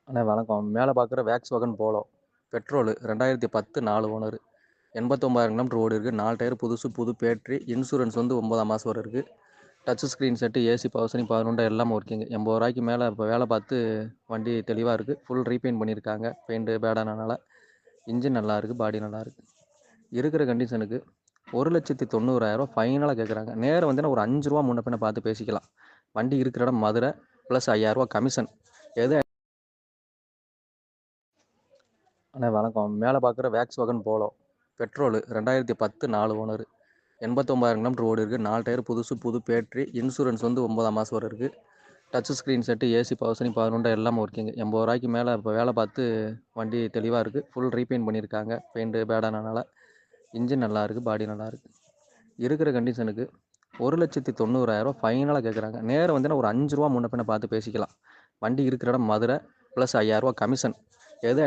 அண்ணே வணக்கம். மேலே பார்க்குற வேக்ஸ்வேகன் போலோ பெட்ரோலு 2010 4 ஓனரு 89,000 கிலோமீட்டர் ஓடி இருக்குது. 4 டயர் புதுசு, புது பேட்ரி, இன்சூரன்ஸ் வந்து 9ஆம் மாதம் வரை இருக்குது. Touch screen set, AC power steering 11 எல்லாம் ஒர்க்கிங். 80 ரூபாய்க்கு மேலே இப்போ வேலை பார்த்து வண்டி தெளிவாக இருக்குது. ஃபுல் ரீபெயிண்ட் பண்ணியிருக்காங்க. பெயிண்ட்டு பேடானனால இன்ஜின் நல்லா இருக்குது, பாடி நல்லா இருக்குது. இருக்கிற கண்டிஷனுக்கு 1,90,000 ஃபைனலாக கேட்குறாங்க. நேரம் வந்து ஒரு 5 ரூபா முன்ன பின்ன பார்த்து பேசிக்கலாம். வண்டி இருக்கிற இடம் மதுரை ப்ளஸ் 5,000 கமிஷன். எது அண்ணே வணக்கம். மேலே பார்க்குற வேக்ஸ்வேகன் போலோ பெட்ரோலு 2010 4 ஓனரு 89,000 கிலோமீட்டர் ஓடி இருக்குது. 4 டயர் புதுசு, புது பேட்ரி, இன்சூரன்ஸ் வந்து 9ஆம் மாதம் வரை இருக்குது. Touch screen set, AC power steering 11 எல்லாம் ஒர்க்கிங். 80 ரூபாய்க்கு மேலே இப்போ வேலை பார்த்து வண்டி தெளிவாக இருக்குது. ஃபுல் ரீபெயிண்ட் பண்ணியிருக்காங்க. பெயிண்ட்டு பேடானனால இன்ஜின் நல்லா இருக்குது, பாடி நல்லா இருக்குது. இருக்கிற கண்டிஷனுக்கு 1,90,000 ஃபைனலாக கேட்குறாங்க. நேரம் வந்து ஒரு 5 ரூபா முன்ன பின்ன பார்த்து பேசிக்கலாம். வண்டி இருக்கிற இடம் மதுரை ப்ளஸ் 5,000 கமிஷன். எது